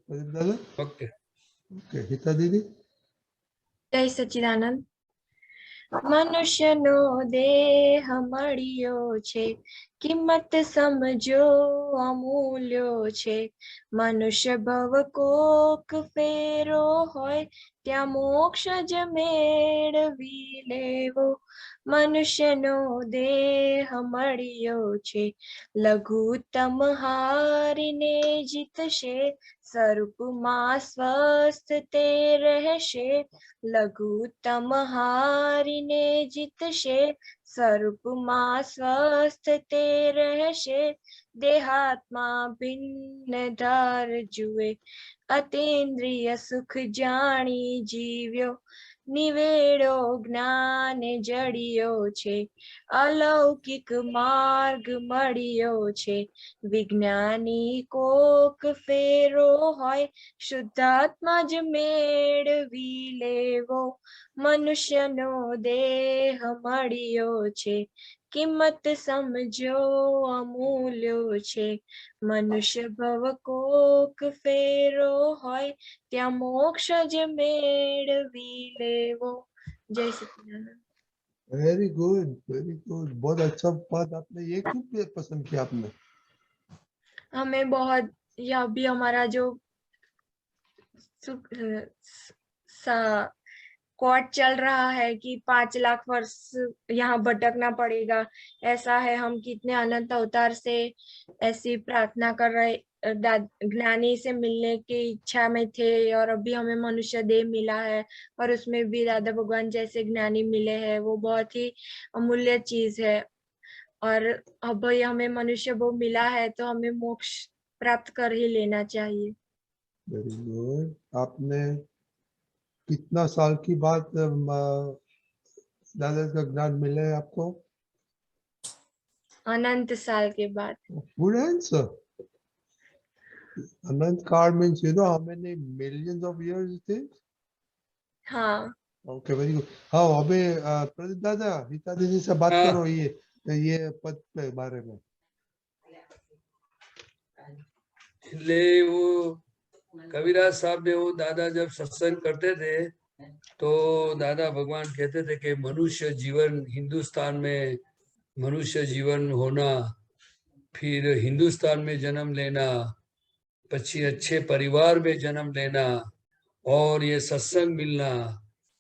प्रदीप दादा? Okay okay, हिता दीदी? जय सच्चिदानंद। मनुष्यनो देह મળ્યો છે, કિંમત સમજો અમૂલ્યો છે. મનુષ્ય ભવ કોક ફેરો હોય, ત્યાં મોક્ષ જ મેળવી લેવો. મનુષ્યનો દેહ મળ્યો છે, લઘુત્તમ હારીને જીતશે, સ્વરૂપમાં સ્વસ્થ તે રહેશે. લઘુત્તમ હારીને જીતશે, સ્વરૂપમાં સ્વસ્થ તે રહેશે. દેહાત્મા ભિન્ન ધાર જુએ, અતિન્દ્રિય સુખ જાણી જીવ્યો. નિવેડો જ્ઞાને જડિયો છે, અલૌકિક માર્ગ મળ્યો છે. વિજ્ઞાની કોક ફેરો હોય, શુદ્ધાત્મા જ મેળવી લેવો. મનુષ્યનો દેહ મળ્યો છે, કિંમત સમજો અમૂલ્યો છે. મનુષ્ય ભવ કોક ફેરો હોય, ત્યાં મોક્ષ જ મેળવી લેવો. જય સચ્ચિદાનંદ। वेरी गुड, वेरी गुड, बहुत अच्छा बात आपने। ये क्यों पसंद किया आपने? हमें बहुत, यह भी हमारा जो कोर्ट चल रहा है कि 5 लाख वर्ष यहाँ भटकना पड़ेगा, ऐसा है। हम कितने अनंत अवतार से ऐसी प्रार्थना कर रहे, ज्ञानी से मिलने की इच्छा में थे, और अभी हमें मनुष्य देह मिला है, और उसमें भी दादा भगवान जैसे ज्ञानी मिले हैं। वो बहुत ही अमूल्य चीज है, और अब ये हमें मनुष्य वो मिला है तो हमें मोक्ष प्राप्त कर ही लेना चाहिए। Very good. आपने कितना साल की बाद दादा का ज्ञान मिला है आपको? अनंत साल के बाद। Good answer. अनंत काल means you know how many millions of years it is? हाँ। Okay, very good. हाँ, अबे प्रदीप दादा, हिता दीदी से बात हाँ। करो ये पद के बारे में। એટલે वो कबीराज साहब ने वो दादा जब सत्संग करते थे तो दादा भगवान कहते थे कि मनुष्य जीवन हिंदुस्तान में मनुष्य जीवन होना, फिर हिंदुस्तान में जन्म लेना, पछी अच्छे परिवार में जन्म लेना, और ये सत्संग मिलना,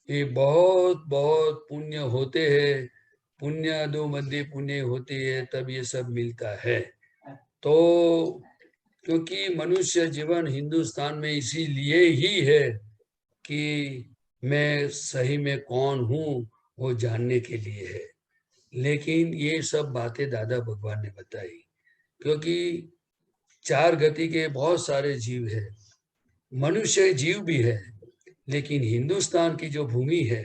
ये बहुत बहुत पुण्य होते हैं। पुण्य दो मध्य पुण्य होती है, तब ये सब मिलता है। तो क्योंकि मनुष्य जीवन हिंदुस्तान में इसीलिए ही है कि मैं सही में कौन हूँ वो जानने के लिए है। लेकिन ये सब बातें दादा भगवान ने बताई, क्योंकि 4 गति के बहुत सारे जीव है, मनुष्य जीव भी है, लेकिन हिंदुस्तान की जो भूमि है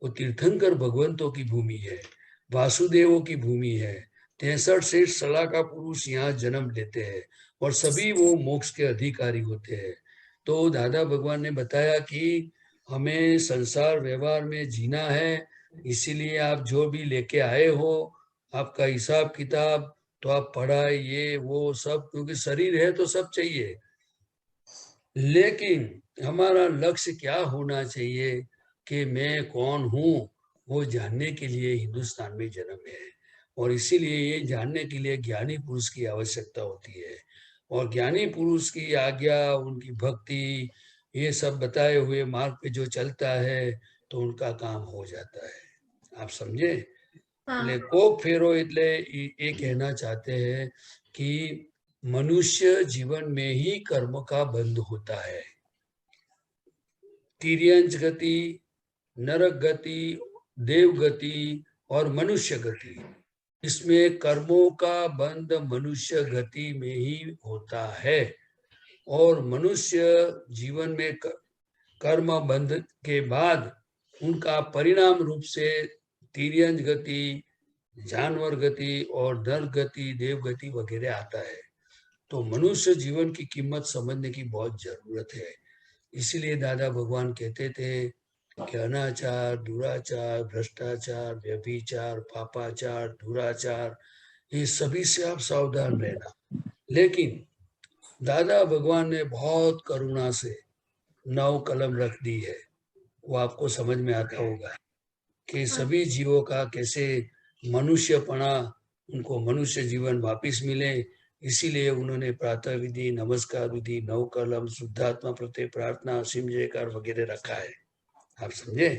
वो तीर्थंकर भगवंतों की भूमि है, वासुदेवों की भूमि है। 63 से सला का पुरुष यहाँ जन्म लेते हैं और सभी वो मोक्ष के अधिकारी होते हैं। तो दादा भगवान ने बताया कि हमें संसार व्यवहार में जीना है, इसीलिए आप जो भी लेके आए हो, आपका हिसाब किताब, तो आप पढ़ाई ये वो सब, क्योंकि शरीर है तो सब चाहिए, लेकिन हमारा लक्ष्य क्या होना चाहिए कि मैं कौन हूँ वो जानने के लिए हिंदुस्तान में जन्म है। और इसीलिए ये जानने के लिए ज्ञानी पुरुष की आवश्यकता होती है, और ज्ञानी पुरुष की आज्ञा, उनकी भक्ति, ये सब बताए हुए मार्ग पे जो चलता है तो उनका काम हो जाता है। आप समझे? એટલે કોક ફેરો એટલે ये कहना चाहते हैं कि मनुष्य जीवन में ही कर्म का बंध होता है। तिर्यंच गति, नरक गति, देव गति और मनुष्य गति, इसमें कर्मों का बंध मनुष्य गति में ही होता है। और मनुष्य जीवन में कर्म बंध के बाद उनका परिणाम रूप से तिर्यंच गति, जानवर गति और नर गति, देव गति वगैरह आता है। तो मनुष्य जीवन की कीमत समझने की बहुत जरूरत है। इसीलिए दादा भगवान कहते थे कि अनाचार, दुराचार, भ्रष्टाचार, व्यभिचार, पापाचार, दुराचार, ये सभी से आप सावधान रहना। लेकिन दादा भगवान ने बहुत करुणा से 9 कलम रख दी है, वो आपको समझ में आता होगा कि सभी जीवों का कैसे मनुष्यपना, उनको मनुष्य जीवन वापिस मिले, इसीलिए उन्होंने प्रातः विधि, नमस्कार विधि, 9 कलम, शुद्धात्मा प्रत्यय प्रार्थना, असीम जयकार वगैरह रखा है। आप समझे?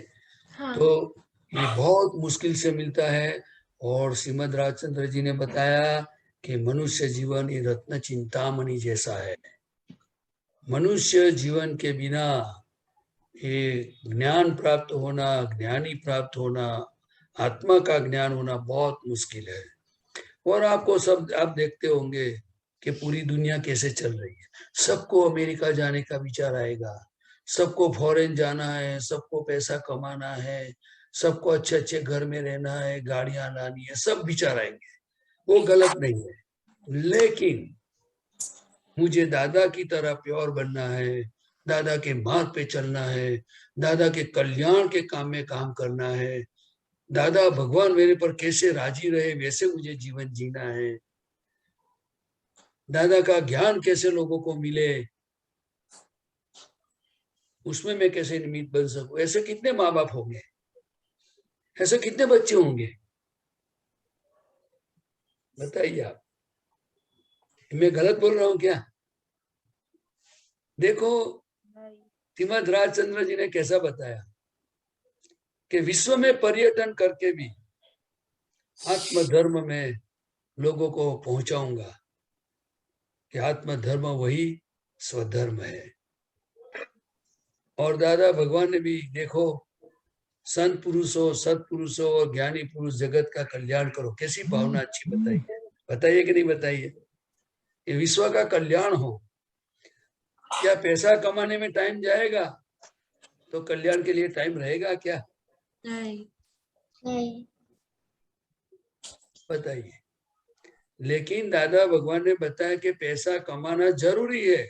हाँ। तो ये बहुत मुश्किल से मिलता है। और श्रीमद राजचंद्र जी ने बताया कि मनुष्य जीवन ये रत्न चिंतामणि जैसा है। मनुष्य जीवन के बिना ये ज्ञान प्राप्त होना, ज्ञानी प्राप्त होना, आत्मा का ज्ञान होना बहुत मुश्किल है। और आपको सब आप देखते होंगे कि पूरी दुनिया कैसे चल रही है। सबको अमेरिका जाने का विचार आएगा, सबको फॉरेन जाना है, सबको पैसा कमाना है, सबको अच्छे अच्छे घर में रहना है, गाड़ियां लानी है, सब विचार आएंगे। वो गलत नहीं है, लेकिन मुझे दादा की तरह प्योर बनना है, दादा के मार्ग पे चलना है, दादा के कल्याण के काम में काम करना है, दादा भगवान मेरे पर कैसे राजी रहे वैसे मुझे जीवन जीना है, दादा का ज्ञान कैसे लोगों को मिले उसमें मैं कैसे निमित्त बन सकूं। ऐसे कितने माँ बाप होंगे, ऐसे कितने बच्चे होंगे, बताइए आप। मैं गलत बोल रहा हूं क्या? देखो श्रीमद राजचंद्र जी ने कैसा बताया कि विश्व में पर्यटन करके भी आत्मधर्म में लोगों को पहुंचाऊंगा कि आत्मधर्म वही स्वधर्म है। और दादा भगवान ने भी देखो, संत पुरुषों, सत्पुरुषों और ज्ञानी पुरुष जगत का कल्याण करो, कैसी भावना अच्छी बताइए, बताइए कि नहीं बताइए। ये विश्व का कल्याण हो, क्या पैसा कमाने में टाइम जाएगा तो कल्याण के लिए टाइम रहेगा क्या? नहीं। बताइए। लेकिन दादा भगवान ने बताया कि पैसा कमाना जरूरी है,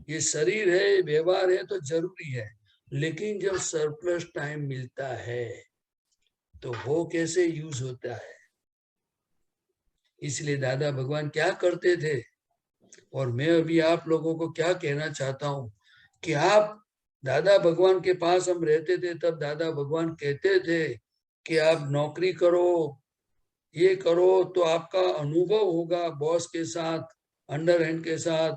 ये शरीर है, व्यवहार है तो जरूरी है, लेकिन जब सरप्लस टाइम मिलता है तो वो कैसे यूज होता है। इसलिए दादा भगवान क्या करते थे, और मैं अभी आप लोगों को क्या कहना चाहता हूं कि आप दादा भगवान के पास हम रहते थे, तब दादा भगवान कहते थे कि आप नौकरी करो, ये करो, तो आपका अनुभव होगा बॉस के साथ, अंडर हैंड के साथ,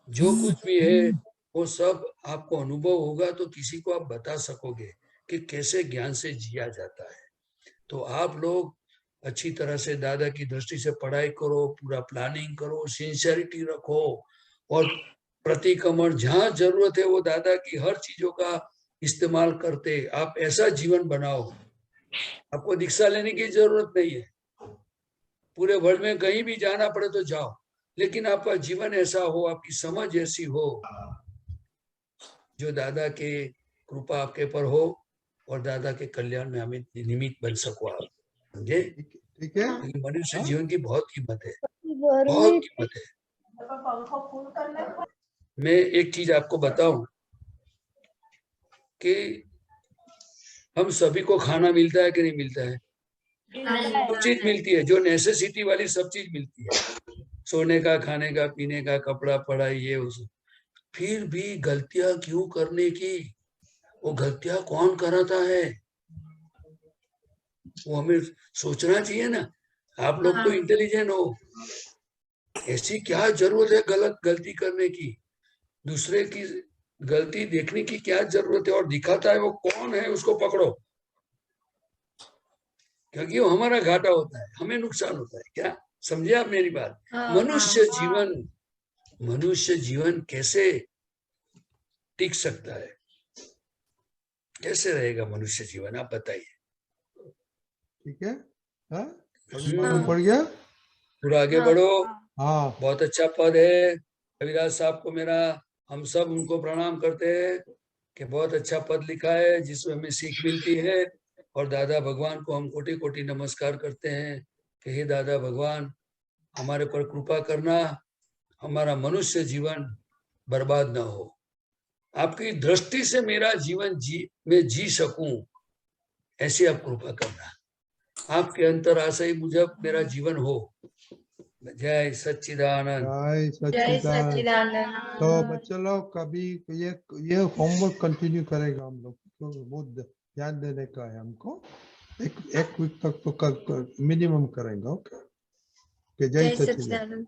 जो कुछ भी है वो सब आपको अनुभव होगा, तो किसी को आप बता सकोगे कि कैसे ज्ञान से जिया जाता है। तो आप लोग अच्छी तरह से दादा की दृष्टि से पढ़ाई करो, पूरा प्लानिंग करो, सिंसियरिटी रखो, और प्रतिक्रमण जहां जरूरत है वो दादा की हर चीजों का इस्तेमाल करते आप ऐसा जीवन बनाओ। आपको दीक्षा लेने की जरूरत नहीं है, पूरे वर्ल्ड में कहीं भी जाना पड़े तो जाओ, लेकिन आपका जीवन ऐसा हो, आपकी समझ ऐसी हो जो दादा के कृपा आपके पर हो और दादा के कल्याण में हमें निमित्त बन सको आप। समझे? ठीक है। क्योंकि मनुष्य हाँ? जीवन की बहुत कीमत है, बहुत कीमत है। मैं एक चीज आपको बताऊं कि हम सभी को खाना मिलता है कि नहीं मिलता है? सब चीज मिलती है, जो नेसेसिटी वाली सब चीज मिलती है, सोने का, खाने का, पीने का, कपड़ा, पढ़ाई, ये उस। फिर भी गलतियां क्यों करने की? वो गलतियां कौन कराता है वो हमें सोचना चाहिए ना। आप लोग तो इंटेलिजेंट हो, ऐसी क्या जरूरत है गलत गलती करने की? दूसरे की गलती देखने की क्या जरूरत है? और दिखाता है वो कौन है उसको पकड़ो, क्योंकि वो हमारा घाटा होता है, हमें नुकसान होता है। क्या समझे आप मेरी बात? मनुष्य जीवन कैसे टिक सकता है, कैसे रहेगा मनुष्य जीवन, आप बताइए। ठीक है। हाँ? अभी मालूम पड़ गया। पूरा आगे बढ़ो। हाँ। बहुत अच्छा पद है कविराज साहब को मेरा, हम सब उनको प्रणाम करते हैं कि बहुत अच्छा पद लिखा है जिसमें हमें सीख मिलती है। और दादा भगवान को हम कोटि कोटि नमस्कार करते हैं कि हे दादा भगवान, हमारे पर कृपा करना, हमारा मनुष्य जीवन बर्बाद ना हो, आपकी दृष्टि से मेरा जीवन मैं जी सकूं, ऐसी आप कृपा करना, आपके अंतर आशय मुजब मेरा जीवन हो, जय सच्चिदानंद। जय जय सच्चिदानंद। सच्चिदानंद। तो बच्चे लोग कभी ये होमवर्क कंटिन्यू करेगा हम लोग, तो बहुत ध्यान देने का है हमको। एक वीक तक तो मिनिमम करेंगे। ओके, जय जय सच्चिदानंद। सच्चिदानंद।